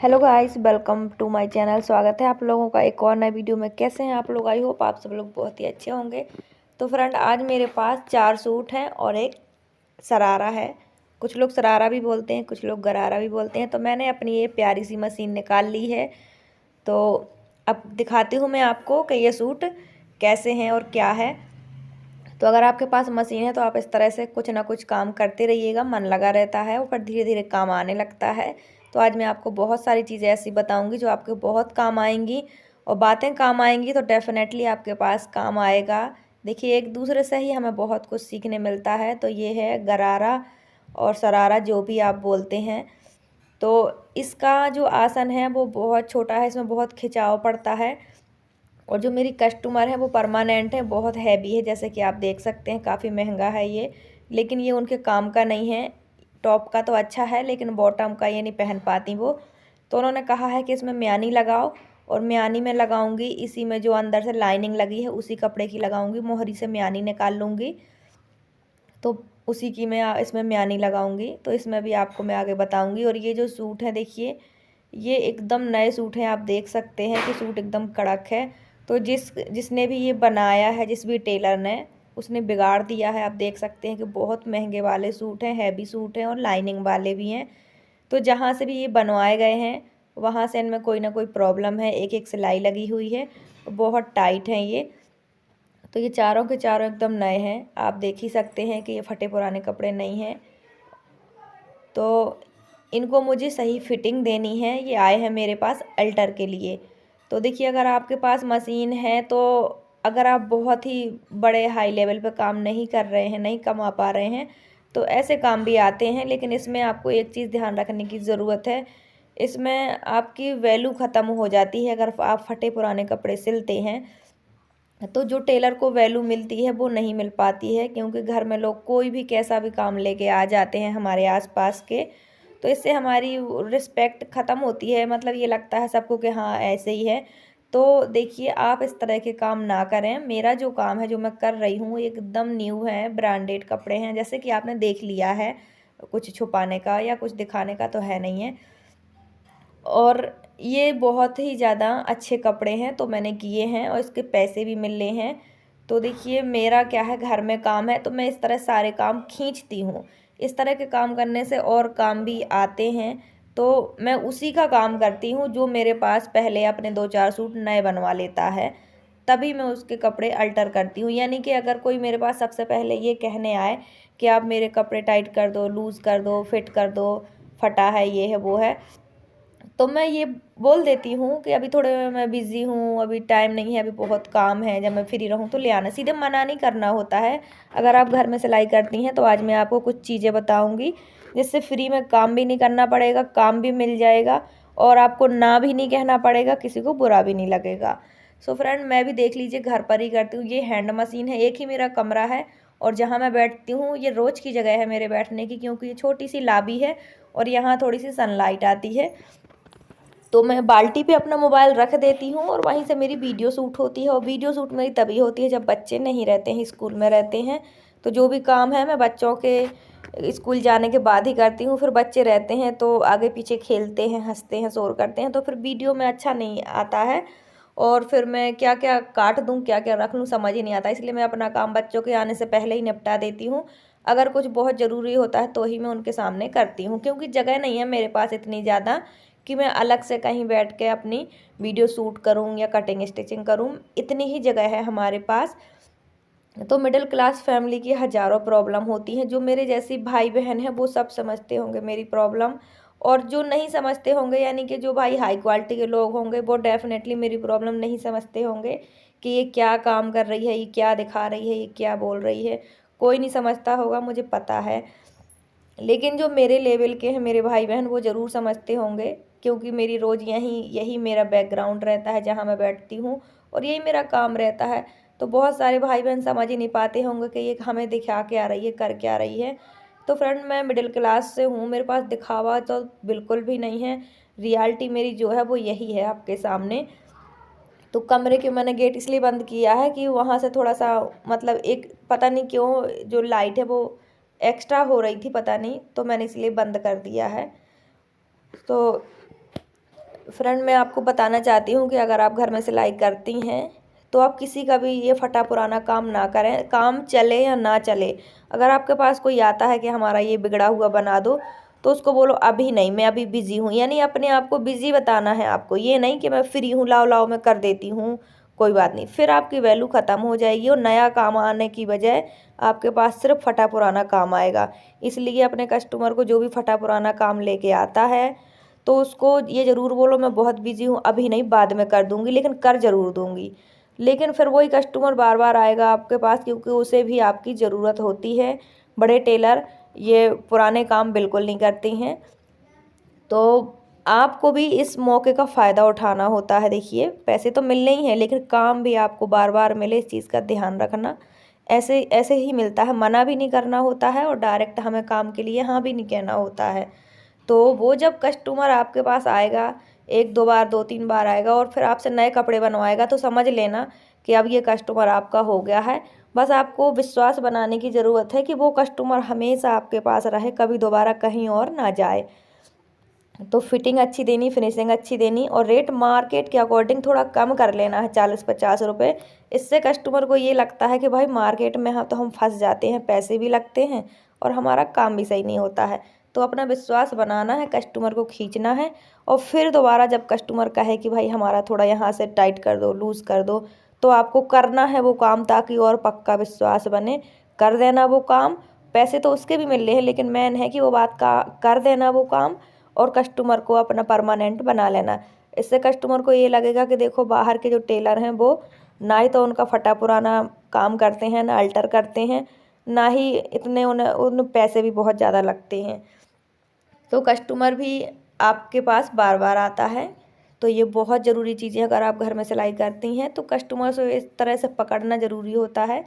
Hello guys, welcome to my channel. स्वागत है आप लोगों का एक और नए वीडियो में। कैसे हैं आप लोग? आई होप आप सब लोग बहुत ही अच्छे होंगे। तो फ्रेंड, आज मेरे पास 4 सूट हैं और एक शरारा है। कुछ लोग शरारा भी बोलते हैं, कुछ लोग गरारा भी बोलते हैं। तो मैंने अपनी ये प्यारी सी मशीन निकाल ली है। तो अब दिखाती हूँ मैं आपको कि ये सूट कैसे हैं और क्या है। तो अगर आपके पास मशीन है तो आप इस तरह से कुछ ना कुछ काम करते रहिएगा, मन लगा रहता है, ऊपर धीरे धीरे काम आने लगता है। तो आज मैं आपको बहुत सारी चीज़ें ऐसी बताऊंगी जो आपके बहुत काम आएंगी, और बातें काम आएंगी तो डेफिनेटली आपके पास काम आएगा। देखिए, एक दूसरे से ही हमें बहुत कुछ सीखने मिलता है। तो ये है गरारा और शरारा, जो भी आप बोलते हैं। तो इसका जो आसन है वो बहुत छोटा है, इसमें बहुत खिंचाव पड़ता है। और जो मेरी कस्टमर है वो परमानेंट है, बहुत हैवी है, जैसे कि आप देख सकते हैं। काफ़ी महंगा है ये, लेकिन ये उनके काम का नहीं है। टॉप का तो अच्छा है, लेकिन बॉटम का ये नहीं पहन पाती वो। तो उन्होंने कहा है कि इसमें म्यानी लगाओ, और म्यानी में लगाऊंगी इसी में जो अंदर से लाइनिंग लगी है उसी कपड़े की लगाऊंगी। मोहरी से म्यानी निकाल लूँगी, तो उसी की मैं इसमें म्यानी लगाऊंगी। तो इसमें भी आपको मैं आगे बताऊंगी। और ये जो सूट है, देखिए, ये एकदम नए सूट हैं। आप देख सकते हैं कि सूट एकदम कड़क है। तो जिसने भी ये बनाया है, जिस भी टेलर ने, उसने बिगाड़ दिया है। आप देख सकते हैं कि बहुत महंगे वाले सूट हैं, हैवी सूट हैं, और लाइनिंग वाले भी हैं। तो जहाँ से भी ये बनवाए गए हैं वहाँ से इनमें कोई ना कोई प्रॉब्लम है। एक एक सिलाई लगी हुई है, बहुत टाइट हैं ये। तो ये चारों के चारों एकदम नए हैं। आप देख ही सकते हैं कि ये फटे पुराने कपड़े नहीं हैं। तो इनको मुझे सही फिटिंग देनी है। ये आए हैं मेरे पास अल्टर के लिए। तो देखिए, अगर आपके पास मशीन है तो अगर आप बहुत ही बड़े हाई लेवल पे काम नहीं कर रहे हैं, नहीं कमा पा रहे हैं, तो ऐसे काम भी आते हैं। लेकिन इसमें आपको एक चीज़ ध्यान रखने की ज़रूरत है। इसमें आपकी वैल्यू ख़त्म हो जाती है अगर आप फटे पुराने कपड़े सिलते हैं। तो जो टेलर को वैल्यू मिलती है वो नहीं मिल पाती है, क्योंकि घर में लोग कोई भी कैसा भी काम लेके आ जाते हैं हमारे आसपास के। तो इससे हमारी रिस्पेक्ट ख़त्म होती है। मतलब ये लगता है सबको कि हाँ, ऐसे ही है। तो देखिए, आप इस तरह के काम ना करें। मेरा जो काम है, जो मैं कर रही हूँ, एकदम न्यू है, ब्रांडेड कपड़े हैं। जैसे कि आपने देख लिया है, कुछ छुपाने का या कुछ दिखाने का तो है नहीं है। और ये बहुत ही ज़्यादा अच्छे कपड़े हैं, तो मैंने किए हैं और इसके पैसे भी मिल रहे हैं। तो देखिए, मेरा क्या है, घर में काम है तो मैं इस तरह सारे काम खींचती हूँ। इस तरह के काम करने से और काम भी आते हैं। तो मैं उसी का काम करती हूँ जो मेरे पास पहले अपने 2-4 सूट नए बनवा लेता है, तभी मैं उसके कपड़े अल्टर करती हूँ। यानी कि अगर कोई मेरे पास सबसे पहले ये कहने आए कि आप मेरे कपड़े टाइट कर दो, लूज़ कर दो, फिट कर दो, फटा है, ये है, वो है, तो मैं ये बोल देती हूँ कि अभी थोड़े मैं बिज़ी हूँ, अभी टाइम नहीं है, अभी बहुत काम है, जब मैं फ्री रहूँ तो ले आना। सीधे मना नहीं करना होता है। अगर आप घर में सिलाई करती हैं तो आज मैं आपको कुछ चीज़ें बताऊँगी जिससे फ्री में काम भी नहीं करना पड़ेगा, काम भी मिल जाएगा, और आपको ना भी नहीं कहना पड़ेगा, किसी को बुरा भी नहीं लगेगा। सो फ्रेंड, मैं भी देख लीजिए घर पर ही करती हूँ। ये हैंड मशीन है, एक ही मेरा कमरा है, और जहाँ मैं बैठती हूँ ये रोज़ की जगह है मेरे बैठने की, क्योंकि ये छोटी सी लॉबी है और यहाँ थोड़ी सी सनलाइट आती है। तो मैं बाल्टी पे अपना मोबाइल रख देती हूँ और वहीं से मेरी वीडियो शूट होती है। और वीडियो शूट मेरी तभी होती है जब बच्चे नहीं रहते हैं, स्कूल में रहते हैं। तो जो भी काम है मैं बच्चों के स्कूल जाने के बाद ही करती हूँ। फिर बच्चे रहते हैं तो आगे पीछे खेलते हैं, हंसते हैं, शोर करते हैं, तो फिर वीडियो में अच्छा नहीं आता है। और फिर मैं क्या क्या काट दूँ, क्या क्या रख लूँ, समझ ही नहीं आता। इसलिए मैं अपना काम बच्चों के आने से पहले ही निपटा देती हूँ। अगर कुछ बहुत ज़रूरी होता है तो ही मैं उनके सामने करती हूँ, क्योंकि जगह नहीं है मेरे पास इतनी ज़्यादा कि मैं अलग से कहीं बैठ के अपनी वीडियो शूट करूं या कटिंग स्टिचिंग करूं। इतनी ही जगह है हमारे पास। तो मिडिल क्लास फैमिली की हज़ारों प्रॉब्लम होती हैं। जो मेरे जैसी भाई बहन है वो सब समझते होंगे मेरी प्रॉब्लम, और जो नहीं समझते होंगे, यानी कि जो भाई हाई क्वालिटी के लोग होंगे, वो डेफिनेटली मेरी प्रॉब्लम नहीं समझते होंगे कि ये क्या काम कर रही है, ये क्या दिखा रही है, ये क्या बोल रही है। कोई नहीं समझता होगा, मुझे पता है। लेकिन जो मेरे लेवल के हैं मेरे भाई बहन, वो ज़रूर समझते होंगे, क्योंकि मेरी रोज़ यही मेरा बैकग्राउंड रहता है जहाँ मैं बैठती हूँ, और यही मेरा काम रहता है। तो बहुत सारे भाई बहन समझ ही नहीं पाते होंगे कि ये हमें दिखा के आ रही है, कर क्या रही है। तो फ्रेंड, मैं मिडिल क्लास से हूँ, मेरे पास दिखावा तो बिल्कुल भी नहीं है। रियलिटी मेरी जो है वो यही है आपके सामने। तो कमरे के मैंने गेट इसलिए बंद किया है कि वहाँ से थोड़ा सा, मतलब एक पता नहीं क्यों जो लाइट है वो एक्स्ट्रा हो रही थी, पता नहीं, तो मैंने इसलिए बंद कर दिया है। तो फ्रेंड मैं आपको बताना चाहती हूँ कि अगर आप घर में सिलाई करती हैं तो आप किसी का भी ये फटा पुराना काम ना करें, काम चले या ना चले। अगर आपके पास कोई आता है कि हमारा ये बिगड़ा हुआ बना दो, तो उसको बोलो अभी नहीं, मैं अभी बिज़ी हूँ। यानी अपने आप को बिज़ी बताना है आपको, ये नहीं कि मैं फ्री हूँ, लाओ लाओ मैं कर देती हूँ, कोई बात नहीं। फिर आपकी वैल्यू ख़त्म हो जाएगी और नया काम आने की बजाय आपके पास सिर्फ फटा पुराना काम आएगा। इसलिए अपने कस्टमर को जो भी फटा पुराना काम लेके आता है तो उसको ये ज़रूर बोलो मैं बहुत बिज़ी हूँ, अभी नहीं, बाद में कर दूँगी, लेकिन कर ज़रूर दूँगी। लेकिन फिर वही कस्टमर बार बार आएगा आपके पास, क्योंकि उसे भी आपकी ज़रूरत होती है। बड़े टेलर ये पुराने काम बिल्कुल नहीं करते हैं। तो आपको भी इस मौके का फ़ायदा उठाना होता है। देखिए पैसे तो मिलने ही हैं, लेकिन काम भी आपको बार बार मिले, इस चीज़ का ध्यान रखना। ऐसे ऐसे ही मिलता है, मना भी नहीं करना होता है और डायरेक्ट हमें काम के लिए हाँ भी नहीं कहना होता है। तो वो जब कस्टमर आपके पास आएगा, 1-2 बार 2-3 बार आएगा और फिर आपसे नए कपड़े बनवाएगा, तो समझ लेना कि अब ये कस्टमर आपका हो गया है। बस आपको विश्वास बनाने की ज़रूरत है कि वो कस्टमर हमेशा आपके पास रहे, कभी दोबारा कहीं और ना जाए। तो फिटिंग अच्छी देनी, फिनिशिंग अच्छी देनी और रेट मार्केट के अकॉर्डिंग थोड़ा कम कर लेना है, 40-50 रुपये। इससे कस्टमर को ये लगता है कि भाई मार्केट में हाँ तो हम फंस जाते हैं, पैसे भी लगते हैं और हमारा काम भी सही नहीं होता है। तो अपना विश्वास बनाना है, कस्टमर को खींचना है और फिर दोबारा जब कस्टमर कहे कि भाई हमारा थोड़ा यहाँ से टाइट कर दो, लूज़ कर दो, तो आपको करना है वो काम, ताकि और पक्का विश्वास बने। कर देना वो काम, पैसे तो उसके भी मिल रहे हैं, लेकिन मेन है कि वो बात का कर देना वो काम और कस्टमर को अपना परमानेंट बना लेना। इससे कस्टमर को ये लगेगा कि देखो बाहर के जो टेलर हैं वो ना ही तो उनका फटा पुराना काम करते हैं, ना अल्टर करते हैं, ना ही इतने उन पैसे भी बहुत ज़्यादा लगते हैं। तो कस्टमर भी आपके पास बार बार आता है। तो ये बहुत ज़रूरी चीज़ें, अगर आप घर में सिलाई करती हैं तो कस्टमर से इस तरह से पकड़ना ज़रूरी होता है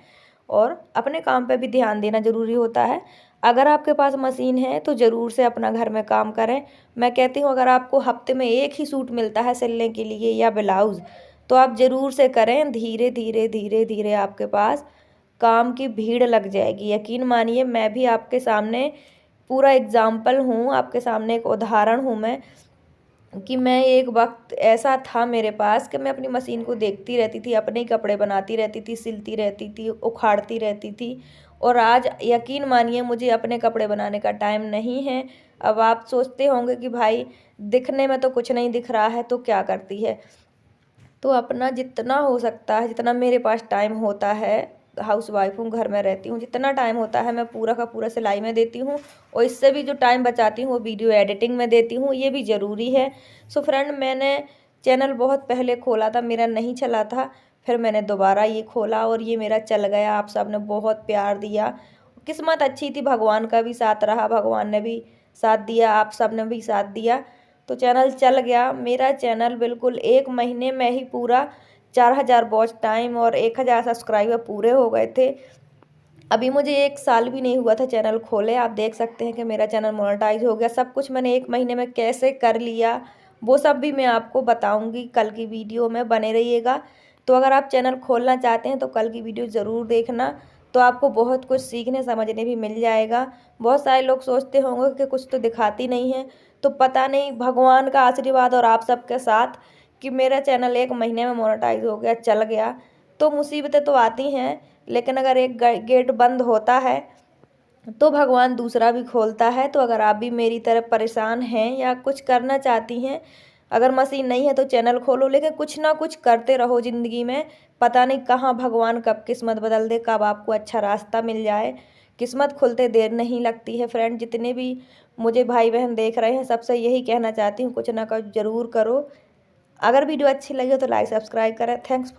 और अपने काम पे भी ध्यान देना ज़रूरी होता है। अगर आपके पास मशीन है तो ज़रूर से अपना घर में काम करें। मैं कहती हूँ अगर आपको हफ्ते में एक ही सूट मिलता है सिलने के लिए या ब्लाउज़, तो आप ज़रूर से करें। धीरे धीरे धीरे धीरे आपके पास काम की भीड़ लग जाएगी। यकीन मानिए, मैं भी आपके सामने पूरा एग्जाम्पल हूँ, आपके सामने एक उदाहरण हूँ मैं, कि मैं एक वक्त ऐसा था मेरे पास कि मैं अपनी मशीन को देखती रहती थी, अपने ही कपड़े बनाती रहती थी, सिलती रहती थी, उखाड़ती रहती थी और आज यकीन मानिए मुझे अपने कपड़े बनाने का टाइम नहीं है। अब आप सोचते होंगे कि भाई दिखने में तो कुछ नहीं दिख रहा है तो क्या करती है। तो अपना जितना हो सकता है, जितना मेरे पास टाइम होता है, हाउस वाइफ हूँ, घर में रहती हूँ, जितना टाइम होता है मैं पूरा का पूरा सिलाई में देती हूँ और इससे भी जो टाइम बचाती हूँ वो वीडियो एडिटिंग में देती हूँ, ये भी ज़रूरी है। सो फ्रेंड मैंने चैनल बहुत पहले खोला था, मेरा नहीं चला था, फिर मैंने दोबारा ये खोला और ये मेरा चल गया। आप सब ने बहुत प्यार दिया, किस्मत अच्छी थी, भगवान का भी साथ रहा, भगवान ने भी साथ दिया, आप सब ने भी साथ दिया, तो चैनल चल गया। मेरा चैनल बिल्कुल 1 महीने में ही पूरा 4000 वॉच टाइम और 1000 सब्सक्राइबर पूरे हो गए थे। अभी मुझे 1 साल भी नहीं हुआ था चैनल खोले। आप देख सकते हैं कि मेरा चैनल मोनेटाइज हो गया। सब कुछ मैंने 1 महीने में कैसे कर लिया, वो सब भी मैं आपको बताऊंगी कल की वीडियो में, बने रहिएगा। तो अगर आप चैनल खोलना चाहते हैं तो कल की वीडियो ज़रूर देखना, तो आपको बहुत कुछ सीखने समझने भी मिल जाएगा। बहुत सारे लोग सोचते होंगे कि कुछ तो दिखाती नहीं है, तो पता नहीं, भगवान का आशीर्वाद और आप सबके साथ कि मेरा चैनल 1 महीने में मोनेटाइज हो गया, चल गया। तो मुसीबतें तो आती हैं, लेकिन अगर एक गेट बंद होता है तो भगवान दूसरा भी खोलता है। तो अगर आप भी मेरी तरह परेशान हैं या कुछ करना चाहती हैं, अगर मशीन नहीं है तो चैनल खोलो, लेकिन कुछ ना कुछ करते रहो ज़िंदगी में। पता नहीं कहाँ भगवान कब किस्मत बदल दे, कब आपको अच्छा रास्ता मिल जाए। किस्मत खुलते देर नहीं लगती है। फ्रेंड जितने भी मुझे भाई बहन देख रहे हैं, सबसे यही कहना चाहती हूँ, कुछ ना कुछ ज़रूर करो। अगर वीडियो अच्छी लगी हो तो लाइक सब्सक्राइब करें। थैंक्स।